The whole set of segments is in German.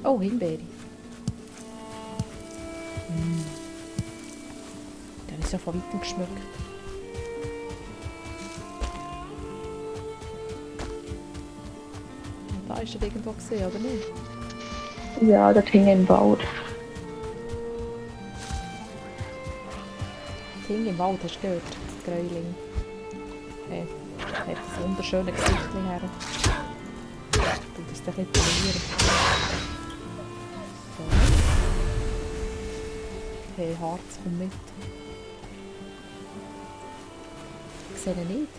Oh, Himbeere. Der ist ja von weitem geschmückt. Da ist er irgendwo gesehen, oder nicht? Ja, dort hing im Wald. Ding im Wald, hast du gehört? Das Gräuling. Hey, hat ein wunderschönes Gesichtchen her. Du musst dich ein bisschen polieren. So. Hey, Harz, komm mit. Ich sehe ihn nicht.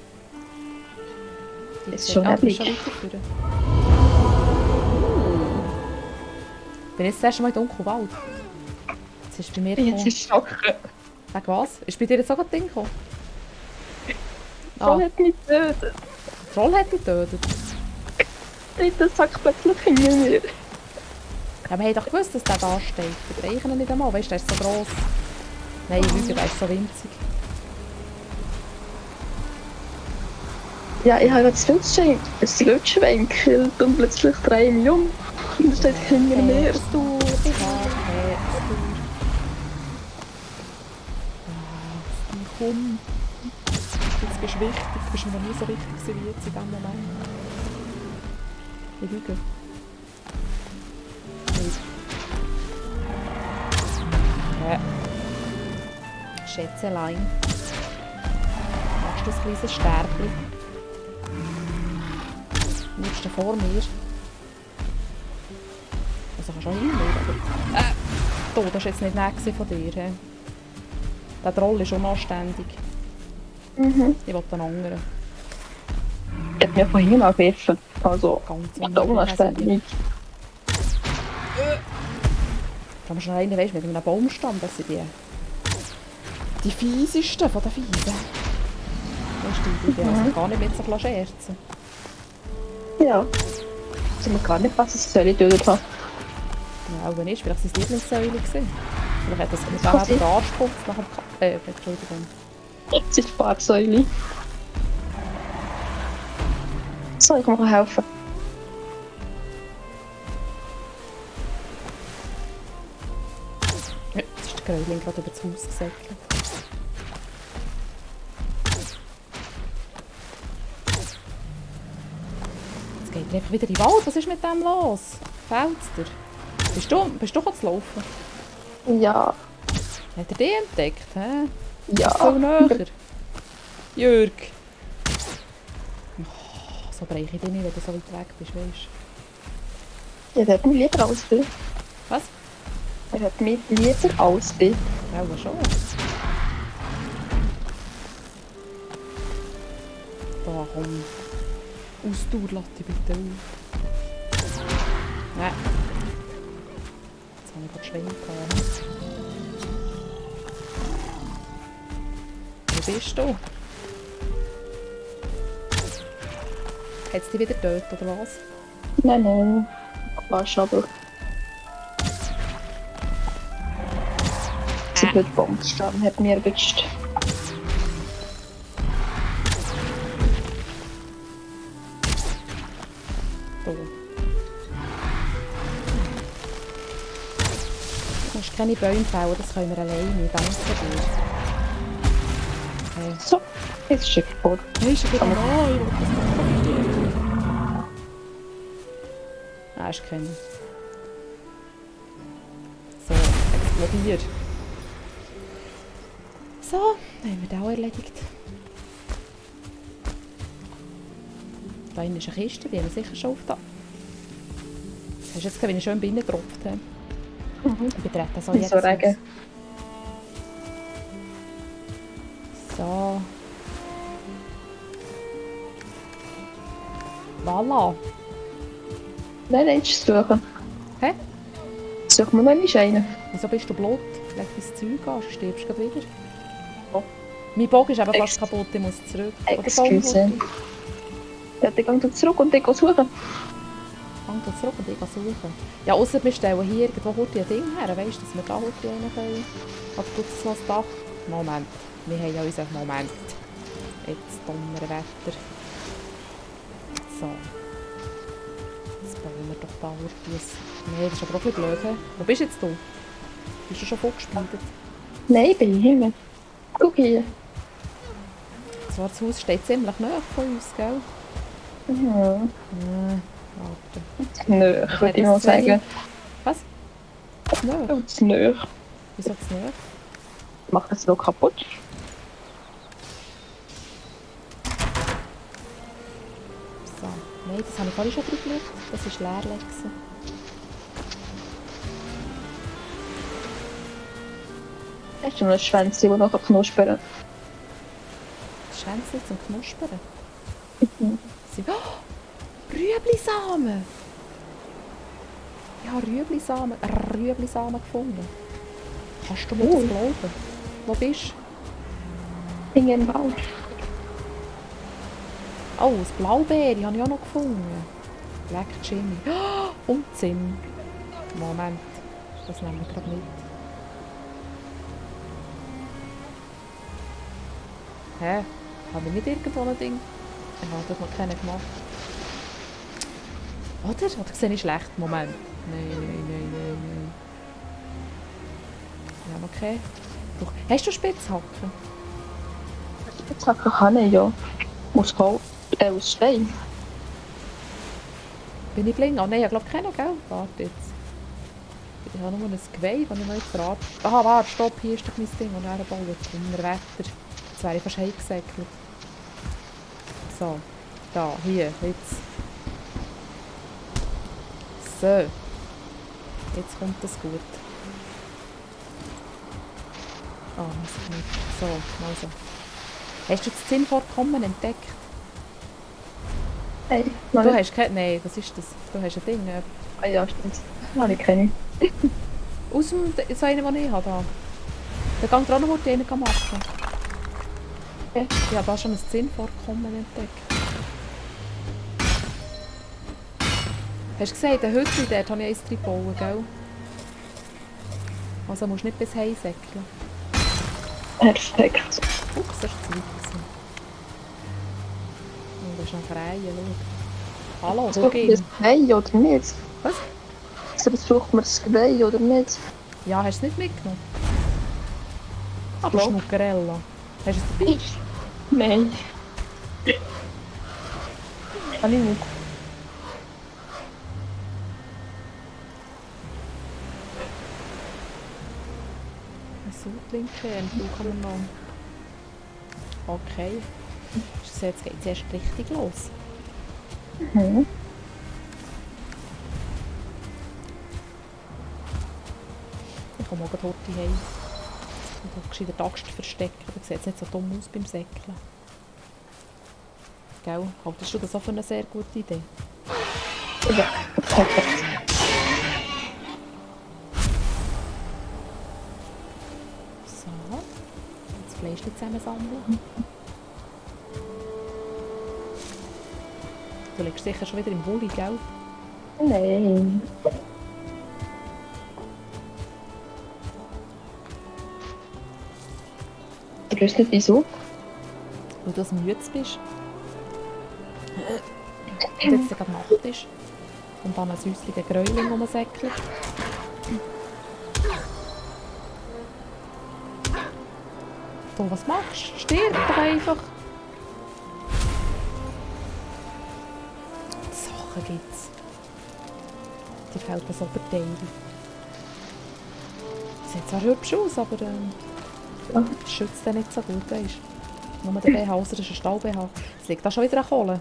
Die Ist sehen- schon du bist neblig. schon weitergeführt. Ich bin jetzt das erste Mal in dunkelem Wald. Jetzt ist bei mir Jetzt gekommen. ist es schocken. Sag was? Ist bei dir jetzt auch ein Ding gekommen? Troll hat mich getötet. Troll hat dich getötet. Der sagt plötzlich hinter mir. Ja, wir haben doch gewusst, dass der da steht. Wir bereichen ihn nicht einmal. Weißt du, der ist so gross. Nein, Lüge, der ist so winzig. Ja, ich habe jetzt ein Lutschwein gekillt und plötzlich drehe ich mich um. Und er steht hinter mir. Herztour, ich habe Herztour. Komm. Jetzt bist du wichtig. Du bist mir noch nie so wichtig gewesen wie jetzt in diesem Moment. Ich lüge. Ja. Schätzelein. Machst du ein kleines Stärbchen? Liegst du vor mir? Also kannst du auch hinnehmen, aber... Du, das war jetzt nicht nett von dir. He? Der Troll ist unanständig. Mhm. Ich will den anderen. Der hat mir vorhin angegriffen. Also, Ganz da unanständig. Da haben schon einen, weißt, mit einem Baumstamm, das sind die fiesesten von den Fiesen. Weißt du, die also gar nicht mit sich scherzen. Ja. Ich weiß gar nicht, was es soll getötet haben. Ja, auch nicht, vielleicht war es Lieblingssäule. Vielleicht hat das mit Kann dem sein. Arschputz nach dem Entschuldigung. Es ist die Fahrsäule. So, ich kann mir helfen. Ja, jetzt ist der Gräuling gerade über das Haus gesäckelt. Jetzt geht er einfach wieder in den Wald. Was ist mit dem los? Fehlt's dir? Bist du zu laufen? Ja. Hat er dich entdeckt? Hä? Ja. Viel näher. Jürg. Oh, so breche ich dich nicht, wenn du so weit weg bist, weißt Er hat mich lieber als dich. du? Was? Er hat mich lieber als dich. Ja, schon. Da, komm. Ausdauer, lass dich bitte auf. Nein. Jetzt habe ich gerade Schwein gehabt. Wo bist du? Hat es dich wieder getötet, oder was? Nein, nein. Quatsch, aber. Der blöde Baumstamm hat mich erwischt. Du. Du musst keine Bäume fällen, das können wir alleine. Danke dir. Okay. So, jetzt schickt vor. Hey, ist er wieder da? Ich will das nicht. Ah, ist keiner. So, explodiert. So, dann haben wir den auch erledigt. Da hinten ist eine Kiste, die haben wir sicher schon auf da. Hast du jetzt gesehen, wie ich schön Binnen getropft habe? Ich betrete so Nicht jedes so Regen. Haus. So. Voilà. Nein, nein, ist suchen. Hä? Suchen wir noch nicht einen. Wieso bist du blut? Leg dein Zeug an, sonst stirbst du gleich wieder. Oh. Mein Bogen ist eben fast Ex- kaputt, ich muss zurück. Excuse. Baumwolle. Ja, dann geh zurück und dann suchen. Fang da zurück und ich gehe suchen. Ja, ausser wir stellen hier irgendwo ein Ding her, weißt du, dass wir da einen können. Oder tut es noch das Dach? Moment, wir haben ja unseren Moment. Jetzt Donnerwetter. So. Jetzt bauen wir doch da Horties. Nee, das ist aber auch ein bisschen blöd. He? Wo bist jetzt du? Bist du schon vorgespielt? Nein, ich bin hinten. Guck hier. Zwar das Haus steht ziemlich nahe von uns, gell? Mhm. Warte. Nö, Hat würde ich das mal zu wenig? sagen. Was? Nahe? Oh, zu nö. Wieso zu nahe? Macht es noch kaputt? So. Nein, das habe ich vorhin schon drauf gelegt. Das ist leer gewesen. Hast du noch ein Schwänzchen, das nachher knuspern? Schwänzchen zum Knuspern. Mhm. Oh, Rüeblisamen! Ich habe Rüeblisamen gefunden. Kannst du mir das glauben? Wo bist du? In den Wald. Oh, das Blaubeere habe ich auch noch gefunden. Leck Jimmy. Oh, und Zinn. Moment, das nehmen wir gerade mit. Hä? Habe ich nicht irgendwo ein Ding? Ich habe das noch keinen gemacht. Oder sehe ich schlecht? Moment. Nein. Ja, okay. Doch. Hast du Spitzhacken? Jetzt kann ich ja. Aus Holz, aus Stein. Bin ich blind? Oh nein, ich glaube keinen, gell? Warte jetzt. Ich habe nur ein Geweih, das ich noch nicht verraten. Aha, warte, stopp, hier ist doch mein Ding, und dann bauen wir Wetter. Jetzt wäre ich fast heimgesäckelt. So, da, hier, jetzt. So. Jetzt kommt das gut. Ah, muss ich nicht. So, also. Hast du das Zinnvorkommen entdeckt? Nein, Du hast kein... Nein, was ist das? Du hast ein Ding. Ah ja, stimmt. Nein, ich kenne. Aus dem... So einen, den ich habe da. Der kann auch noch einen machen. Okay. Ich habe da schon ein Zinnvorkommen entdeckt. Hast du gesehen, der Hütte dort habe ich eins reingebaut, gell? Also musst du nicht bis heim säckeln. Perfekt. Ups, das ist zu weit gewesen. Oh, das ist noch Freie, schau. Hallo, Braucht wo man gehen? das Geweih oder nicht? Was? Also, braucht man das Geweih oder nicht? Ja, hast du es nicht mitgenommen? Aber Ja. Schnuckerella. Hast du es dabei? Nein. Kann ich nicht. Ein Sudling-Creme, du kann man noch. Okay. Jetzt geht es erst richtig los. Mhm. Ich komme auch gerade heute heim. Und habe gescheiter die Axt verstecken. Dann sieht es nicht so dumm aus beim Säckeln. Gell? Haltest du das auch für eine sehr gute Idee? Ja, perfekt. So. Jetzt das Fleisch zusammensammeln. Du liegst sicher schon wieder im Bulli, gell? Nein. Ich weiß nicht wieso. Weil du müde bist. Und jetzt gerade Nacht ist. Und dann ein süßlicher Gräuling rumsäckelt. Du, was machst du? Stirb doch einfach. Sachen gibt's. Die fällt das Oberteil. Sieht zwar hübsch aus, aber Ja. schützt den nicht so gut, weisst du. Nur der BH, ausser das ist ein Stahl-BH. Es liegt da schon wieder an Kohle.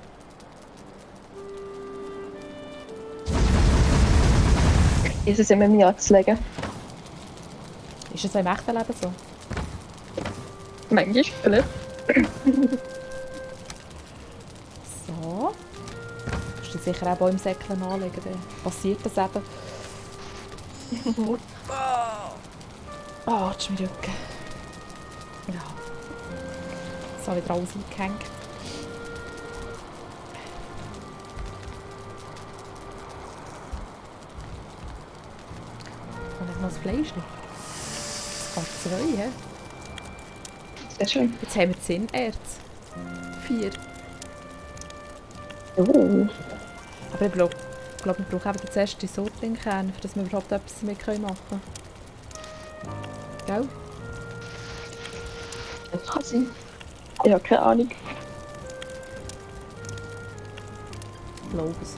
Ist es immer mir anzulegen? Ist es auch im echten Leben so? Manchmal, vielleicht. So. Du musst dich sicher auch im Säckchen anlegen, dann passiert das eben. Oh, das ist mein Rücken. Ja. So, wieder alles eingehängt. Und ich noch das Fleisch. Es kann 2, hä? Sehr schön. Jetzt haben wir 10 Erz. 4. Oh. Aber ich glaube, glaube, wir brauchen eben den ersten Sortlingkern, damit wir überhaupt etwas damit machen können. Gell? Das kann sein. Ich habe keine Ahnung. Ich glaube es.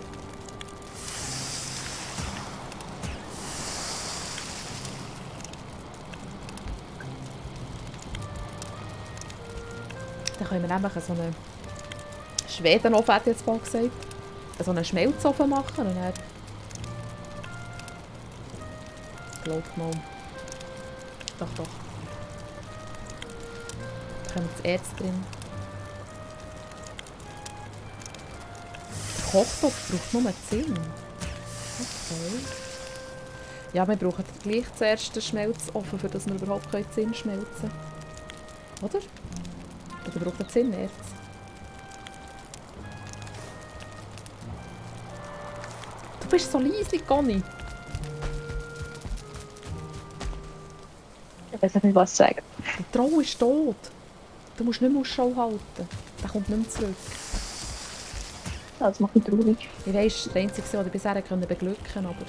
Dann können wir nämlich so einen Schwedenofen, hat jetzt mal gesagt, so einen Schmelzofen machen und dann... Glaubt mal. Doch, doch. Da haben wir das Erz drin. Der Kochtopf braucht nur Zinn. Okay. Ja, wir brauchen gleich zuerst den Schmelzofen, für das wir überhaupt Zinn schmelzen können. Oder? Oder braucht er Zinnerz? Du bist so leise, Conny. Ich weiß nicht, was sagen. Der Troll ist tot. Du musst nicht mehr Ausschau halten. Der kommt nicht mehr zurück. Ja, das macht mich traurig. Ich weiss, das ist der einzige, den ich bisher beglücken konnte, aber...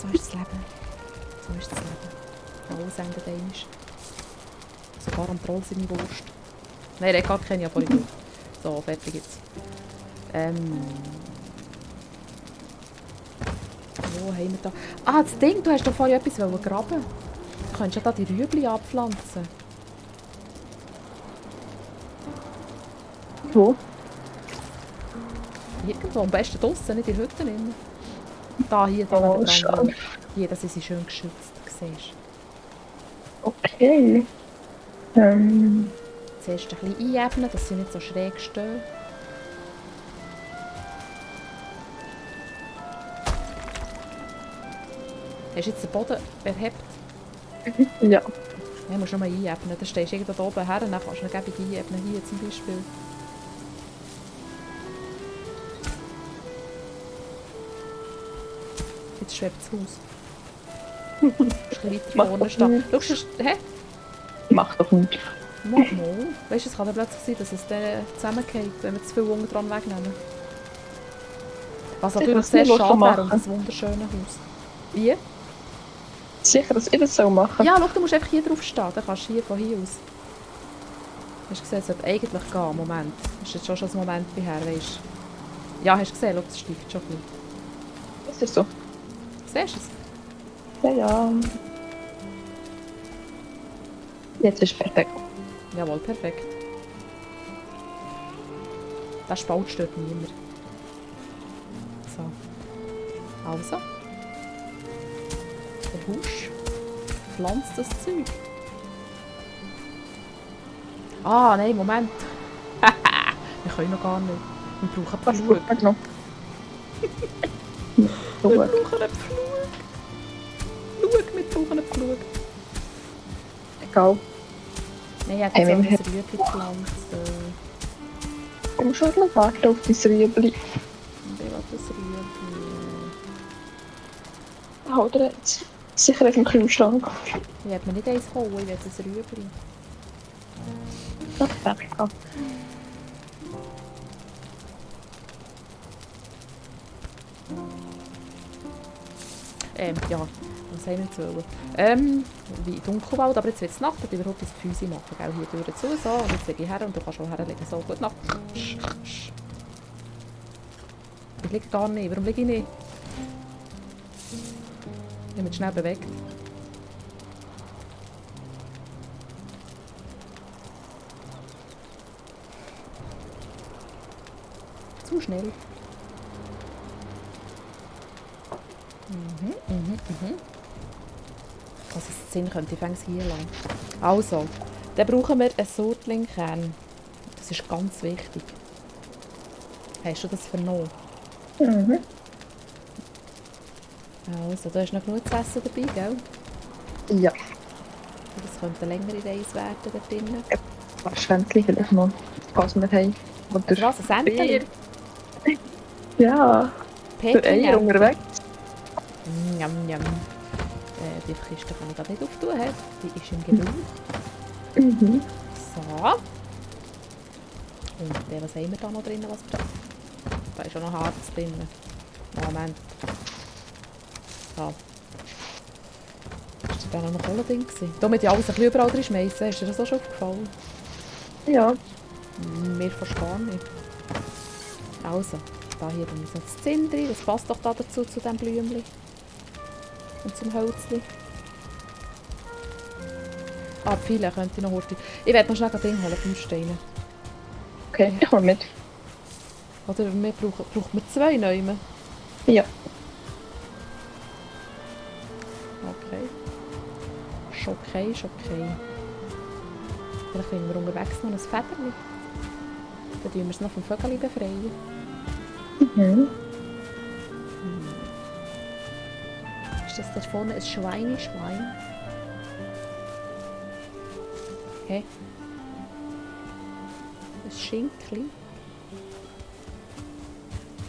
So ist das Leben. So ist das Leben. Alles endet einmal. Sogar am Troll seine Wurst. Nein, den kenne ich ja vorhin gut. So, fertig jetzt. Wo haben wir da? Ah, das Ding, du hast doch vorhin etwas graben. Du könntest ja da die Rüebli abpflanzen. Wo? Irgendwo, am besten draussen, nicht in der Hütte drin. Da, hier, da, Oh, neben der schade. Brandung. Hier, das ist schön geschützt, siehst Okay. Zuerst ein bisschen einebnen, dass sie nicht so schräg stehen. Hast du jetzt den Boden erhebt? Ja. Ja, musst du noch mal einebnen. Dann stehst du irgendwo da oben her und dann kannst du noch gäbig einebnen. Hier zum Beispiel. Jetzt schwebt das Haus. Du musst ein bisschen weiter Mach vorne doch stehen. nichts. Schaust du, hä? Mach doch nicht. Mach mal. Weißt du, es kann dann plötzlich sein, dass es dann zusammengeht, wenn wir zu viel unten dran wegnehmen. Was natürlich was sehr ich schade wäre machen. um das wunderschöne Haus. Wie? Sicher, dass ich das so machen. Ja, schau, du musst einfach hier drauf stehen. Dann kannst du hier von hier aus. Hast du gesehen, es sollte eigentlich gehen. Moment. Das ist jetzt schon ein Moment her, weißt du? Ja, hast du gesehen? Schau, das steigt schon ein Das ist so. bisschen. Siehst du es? Ja, ja. Jetzt ist perfekt. Jawohl, perfekt. Der Spalt stört niemand. So. Also. Der Husch pflanzt das Zeug. Ah, nein, Moment. Wir können noch gar nicht. Wir brauchen Was Pflug. braucht man noch? Wir So. brauchen einen Pflug. Schau, wir brauchen einen Pflug. Egal. Nein, ich hätte Hey, jetzt wenn auch wir- ein Rüebli gepflanzt. Komm schon noch warten auf dein Rüebli. Und ich will das Rüebli. Halt er jetzt. Sicher auf dem Kühlschrank. Ich werde mir nicht eins holen, ich will das Rüebli. Das ist perfekt. Ja, was haben wir jetzt wollen? Wie Dunkelwald, aber jetzt wird es Nacht, dann überhaupt das Füße machen, gell? Hier durch zu, so, und jetzt lege ich her und du kannst auch herlegen, so, gut Nacht. Ich liege gar nicht, warum liege ich nicht? Ich habe mich schnell bewegt. Zu schnell. Also das Sinn könnte ich fängs hier lang. Also, dann brauchen wir einen Sortlingkern. Das ist ganz wichtig. Hast du das vernommen? Mhm. Also, du hast noch genug zu essen dabei, gell? Ja. Das könnte eine längere Reise werden da drinnen. Wahrscheinlich vielleicht noch. Was wir haben. Oder Was, ein Sendeli? Ja. Für Eier unterwegs. Njam, njam. Die Kiste kann ich gerade nicht auftun. He? Die ist im Gebrauch. Mhm. So. Und was haben wir da noch drin? Was da ist auch noch Harz drin. Moment. So. Ist da noch ein Kohlending gewesen? Da mit ja alles ein bisschen überall drin schmeißen. Ist dir das auch schon aufgefallen? Ja. Mir fast gar nicht. Also, da hier dann so das Zinn drin. Das passt doch da dazu, zu diesem Blümchen. Und zum Hölzchen. Ah, die Pfeile könnte ich noch hurtig. Ich werde noch schnell ein Ding holen, Feuersteine. Okay, ich komme mit. Oder braucht man 2 Neume? Ja. Okay. Ist okay, ist okay. Vielleicht finden wir unterwegs noch ein Federchen. Dann tun wir es noch vom Vögel befreien. Mhm. Ist das da vorne ein Schwein? Hä? Ein Schinkli?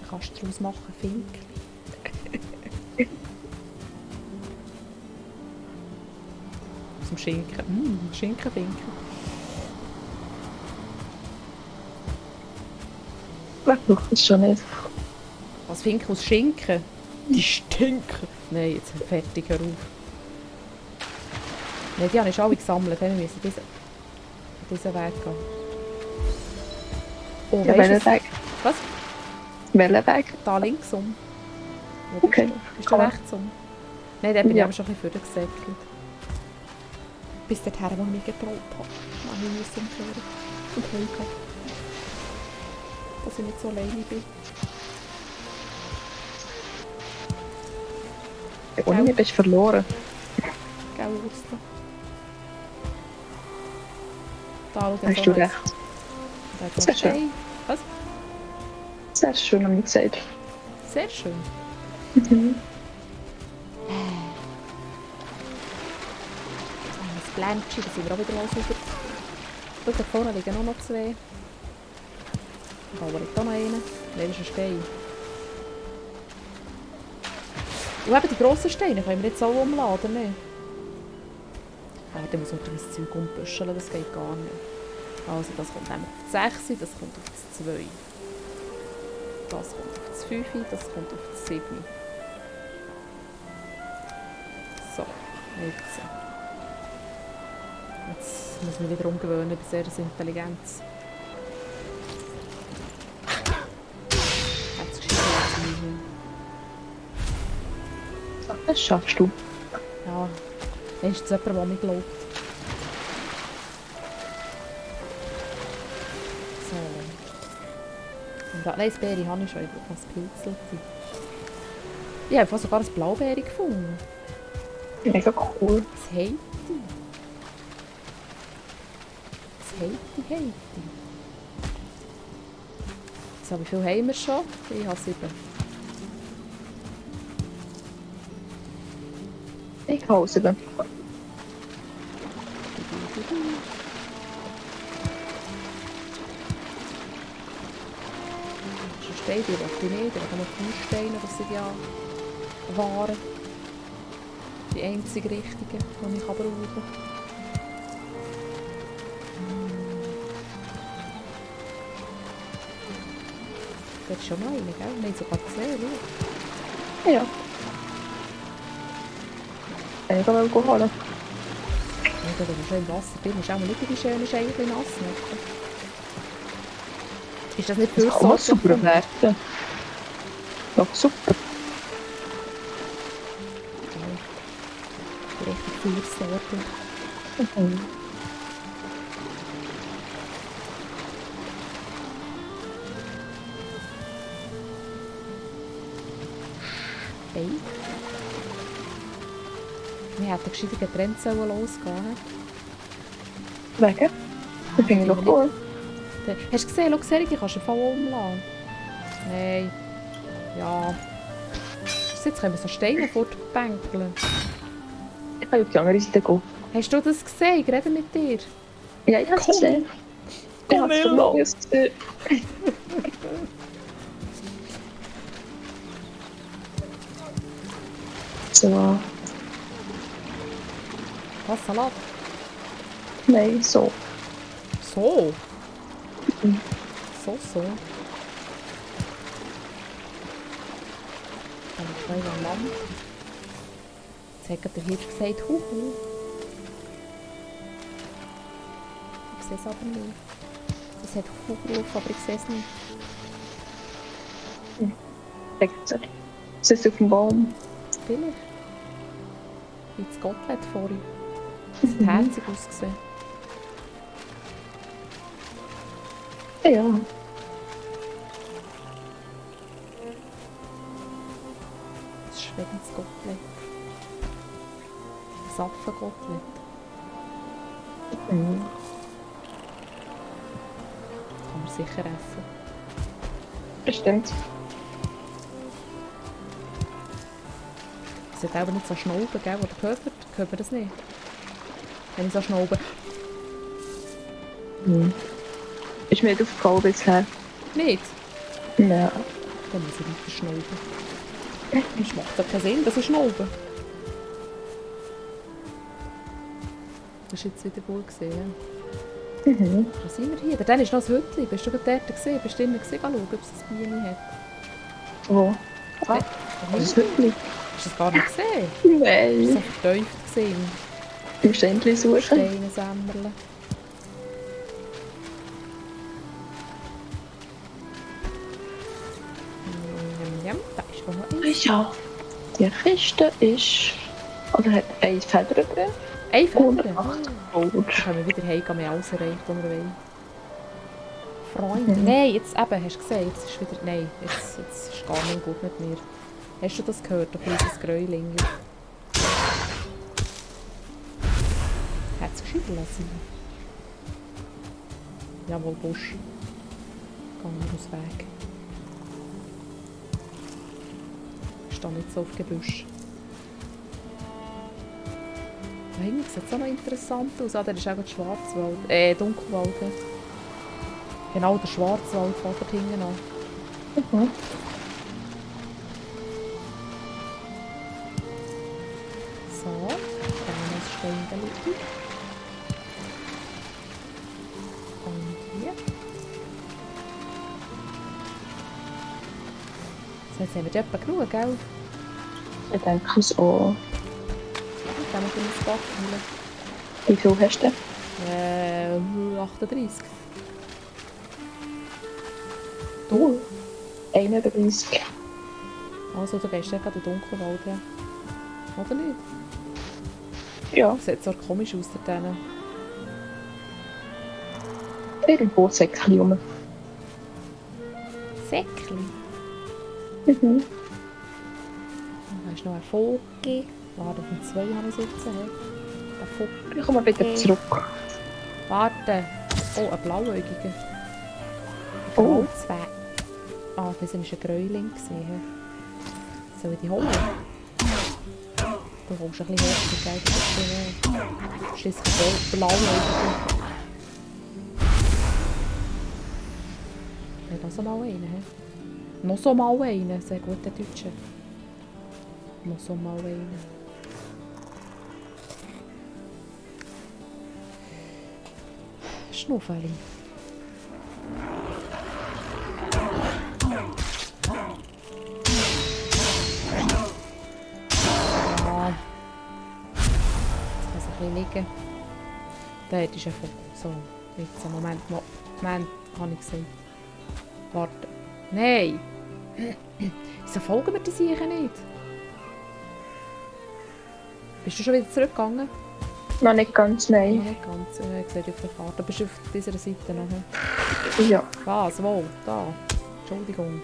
Da kannst du daraus machen, Finkli. Aus dem Schinken. Schinkenfinken. Wer braucht das schon nicht? Was Finken aus Schinken? Die stinken. Nein, jetzt fertig, hör auf. Nein, die habe ich alle gesammelt. Wir müssen diesen Weg gehen. Oh, Ja, weißt welchen du Weg? was? Welchen Weg? Da links um. Wo bist Okay. du? Bist du rechts um? Nein, da bin ich Ja. aber schon ein bisschen vorgesäckelt. Bis dorthin, wo ich mich getraut habe. Dann musste ich umkehren. Und Heu gehabt. Dass ich nicht so alleine bin. Ohne mich bist du verloren. Gell, Ursula? Da, schau dir Hast so du eins. recht. Da hat Sehr noch schön. Stein. Was? Sehr schön, haben wir gesagt. Sehr schön. Mhm. Ein Bländschi, da sind wir auch wieder mal sauber. Schau, da vorne liegen auch noch 2. Da liegt auch noch einer. Nein, das ist ein Stein. Und eben die grossen Steine können wir jetzt auch umladen, ne? Ah, dann muss man das Zeug umbüscheln, das geht gar nicht. Also das kommt nämlich auf die 6, das kommt auf die 2. Das kommt auf die 5, das kommt auf die 7. So, jetzt. Jetzt muss man wieder umgewöhnen bei sehr Intelligenz. Jetzt geschieht es nicht. Das schaffst du. Ja, dann ist es jemand, der mir glaubt. So. Und da, nein, das Beere habe ich schon, ich brauche noch das Pilzelchen. Ich habe sogar ein Blaubeere gefunden. Mega cool. Das Heiti. Das Heiti. So, wie viel haben wir schon? Ich habe 7. Ich hause dann. Schon Steine, die will ich nicht. Ich will nur 5 Steine, das sind ja Waren. Die einzige richtige, die ich brauchen kann. Das ist schon noch eine, gell? Wir haben sogar gesehen, schau. Ja. Ich kann mal holen. Ja, wenn ich schon im Wasser bin, ist auch mal nicht die schöne Scheine nass machen. Ist das nicht Das kann man fürsorglich? super werden. Doch super. Ja, richtig fürsorglich. Mhm. Hey. Wir hätten gescheiter getrennt losgehen. Wegen? Das finde ich doch cool. Hast du gesehen, schau, Serie, kannst du im Fall umladen. Nein. Ja. Jetzt können wir so Steine fortbänkeln. Ich kann auf die andere Seite gehen. Hast du das gesehen? Ich rede mit dir. Ja, ich habe es gesehen. Ich habe es verloren gesehen. So. Was, Salat? Nein, so. So? Mhm. So. Dann liegt noch ein Land. Jetzt hat der Hirsch gesagt, Huhu. Ich sehe es aber nicht. Es hat Huhu gerufen, aber ich sehe es nicht. Es ist auf dem Baum. Vielleicht. Wie das Gottlet vorhin. Es hat herzig ausgesehen. Ja. Das Schwedens Gottlet. Das Affengottlet. Mhm. Kann man sicher essen. Bestimmt. Es hat aber nicht so Schnauben, gell? Oder hört man das nicht? Wenn ich so schnaube. Mhm. Ist mir nicht aufgefallen bisher. Nicht? Ja. Dann muss ich weiter schnauben. Das macht ja keinen Sinn, dass ich schnaube. Das ist jetzt wieder gut gesehen. Mhm. Wo sind wir hier? Dann ist noch das Hütchen. Bist du gerade dort gesehen? Bist du innen gesehen? Schauen, ob es ein Bienen hat. Wo? Ah, Wo das ist ist wirklich. Hast du das gar nicht gesehen? Du bist Nein. so vertieft gesehen. Du musst endlich suchen. Steine sammeln. Ja, da ist wohl noch eins. Ja. Die Kiste ist. Oder hat ein Feder drin? Ein Feder. 180 Gold. Dann können wir wieder heimgehen, wir haben alles erreicht, was wir wollen. Freunde. Nein, jetzt eben, hast du gesehen, jetzt ist wieder... Nein, jetzt ist gar nicht gut mit mir. Hast du das gehört, du kleines Gräuling? Hat es gescheiden lassen? Jawohl, Busch. Gehen wir aus Weg. Ich stehe nicht so auf Gebüsch. Da hinten sieht es auch noch interessant aus. Ah, der ist auch der Schwarzwald. Dunkelwald. Genau, der Schwarzwald fährt dort hinten an. Mhm. So, dann haben wir das Steinchen. Und hier. So, jetzt haben wir etwa genug, gell? Ich denke es auch. Dann haben wir einen Spot holen. Wie viel hast du? 38. Du? 31. Also, du gehst ja gerade in den Dunkelwald, ja. Oder nicht? Ja. Sieht so komisch aus da drinnen. Irgendwo Säckchen rum. Säckchen. Mhm. Da ist noch ein Vogel. Warte, auf den 2 habe ich sitzen. Ein Vogel. Ich komme wieder zurück. Warte. Oh, ein blauäugiger. Oh. Grauzwerg. Ah, das war ein Gräuling. Soll ich die holen? Du holst ein bisschen Hoffnung, gell? Das ist schliesslich blauäugiger. Ja, noch so mal einen. He? Noch so mal einen. Sehr gut, der Deutsche. Noch so mal einen. Schnuffeli. Ja. Jetzt kann es ein bisschen liegen. Da ist ein Vogel. So, jetzt Moment. Moment, habe ich gesagt. Warte. Nein! Wieso folgen wir die sicher nicht? Bist du schon wieder zurückgegangen? Noch nicht ganz, nein. Noch nicht ganz. Ich sehe dich auf der Karte. Du bist auf dieser Seite nachher. Ja. Was? Wo? Da. Entschuldigung.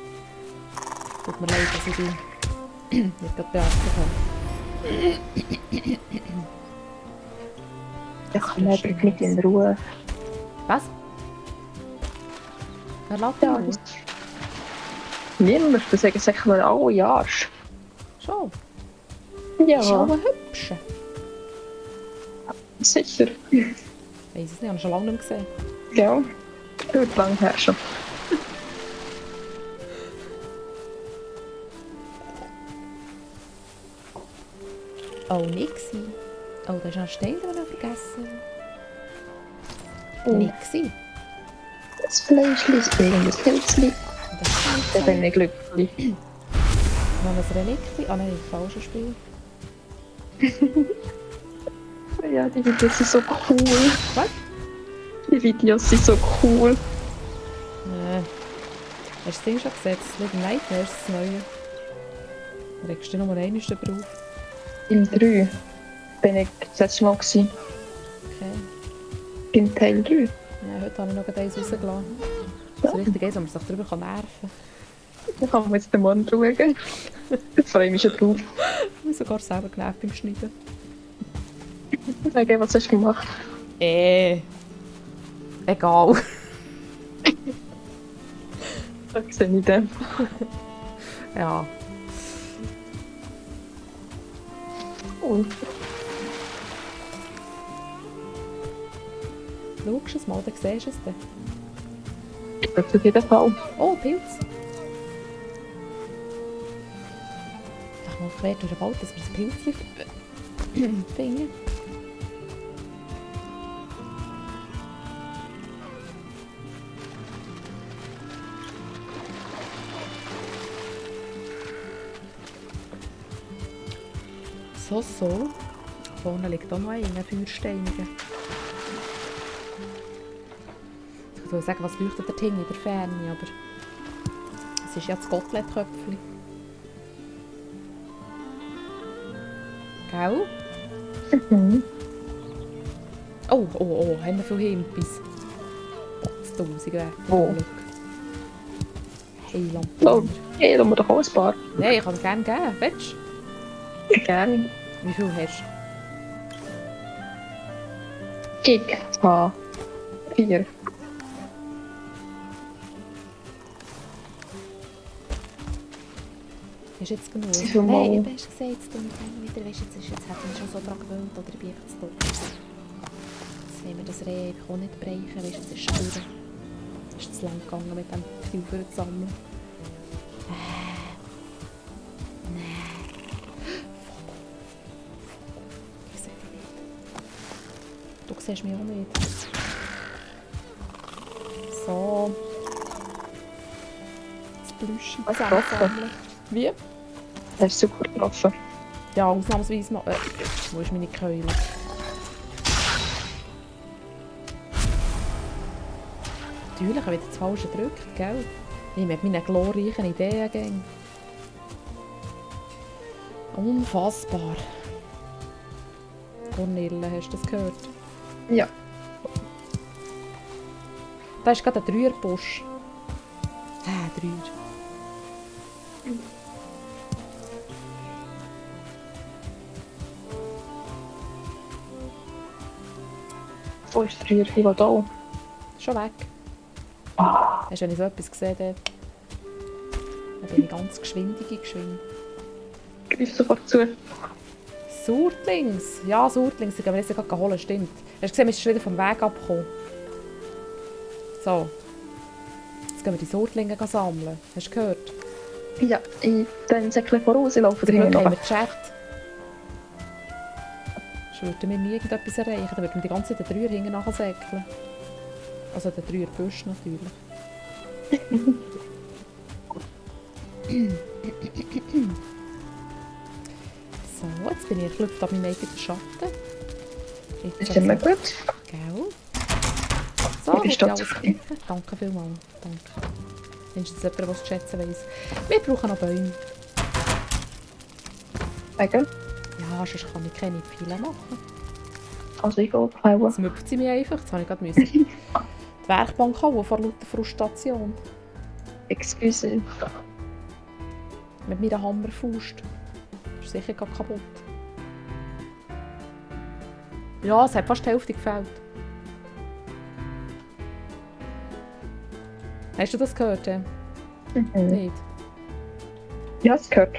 Tut mir leid, dass ich dich nicht gerade beachtet habe. Ich kann nicht mit in Ruhe. Was? Wer lässt dich Ja. in Ruhe? Niemand, das sagen sich mal alle Jahre. Schon. Ja, Ist auch ein hübscher. sicher. Ich weiss es nicht, ich habe ihn schon lange nicht mehr gesehen. Ja, gut lang her schon. Oh, Nixi. Oh, da ist noch ein Stein drin vergessen. Oh. Nixi. Das Fleischli, das Pilzli. Und das ist Da bin ich glücklich. Noch ein Relikt. Ah nein, falsches Spiel. Ja, die Videos sind so cool. Was? Die Videos sind so cool. Hast du das Ding schon gesehen? Das Little Nightmares, das neue. Regst du dich nur einmal darüber auf? Im 3 bin ich das letzte Mal gewesen. Okay. Im Teil 3. Ja, heute habe ich noch eins rausgelassen. So richtig eins, wo man sich darüber nerven kann. Dann kann man jetzt den Mann schauen. Da freue ich mich schon drauf. Ich bin sogar selber genervt beim Schneiden. Okay, was hast du gemacht? Egal. Da sehe ich den. Ja. Oh. Schaust du es mal, dann siehst du es dann. Das auf jeden Fall. Oh, Pilz. Einfach mal quer durch den Wald, dass wir das Pilzchen finden. So. Vorne liegt auch noch ein Feuersteiniger. Ich würde sagen, was leuchtet dort hinten in der Ferne, aber es ist ja das Gottlet-Köpfchen. Gell? Mhm. Oh, haben wir viele Himpis. Potztausende. Wo? Heiland. Oh, hey, da haben wir doch auch ein paar. Nein, ich kann es gerne geben. Willst Gerne. du? Wie viel hast du? Ich habe 4. Hast du jetzt genug? Wie viel Mal? Nein, du hast gesagt, jetzt tun wir wieder, weißt, jetzt hat man schon so daran gewöhnt, oder ich bin einfach zu dumm. Jetzt wollen wir das Reh einfach auch nicht brechen, weißt, es ist stur. Es ist zu lang gegangen mit dem Küfer zu sammeln. Nein. Ich sehe dich nicht. Du siehst mich auch nicht. So. Das Plüschchen Was zusammensammeln. Wie? Das ist super getroffen. Ja, ausnahmsweise mal. Wo ist meine Keule? Natürlich habe ich das Falsche gedrückt, gell? Ich mit meinen glorreichen Ideen gehen. Unfassbar. Cornelia, hast du das gehört? Ja. Da ist gerade ein Dreierbusch. Dreier. Wo ist der Rühr? Ich will da. Schon weg. Ah, Hast du, wenn ich so etwas gesehen habe, dann bin ich ganz geschwind. greif sofort zu. Surtlings. Ja, Surtlings. Ich habe jetzt gerade holen, stimmt. Hast du gesehen, wir sind schon wieder vom Weg abgekommen. So. Jetzt gehen wir die Surtlinge sammeln. Hast du gehört? Ja, ich dann säckle voraus, ich laufe Zum Glück dahin haben wir runter. Chat. Sonst würden wir nie irgendetwas erreichen. Dann würden wir die ganze Zeit den Dreier hinten nachher säckeln. Also den Dreierbusch natürlich. So, jetzt bin ich geschlüpft auf meinen eigenen Schatten. Jetzt Ist immer gut. Gell? So, Ich bin wird stolz alles auf dich. gleich. Danke vielmals. Danke. Mindestens jemand, der es zu schätzen weiss. Wir brauchen noch Bäume. Wegen? Ja, sonst kann ich keine Pfeile machen. Also ich gehe aufhauen. Jetzt müpft sie mich einfach. Jetzt habe ich gerade müssen die Werkbank hauen vor lauter Frustration. Excuse. Mit meiner Hammerfaust. Ist sicher gerade kaputt. Ja, es hat fast die Hälfte gefällt. Hast du das gehört? Mhm. Nicht? Ja, es gehört.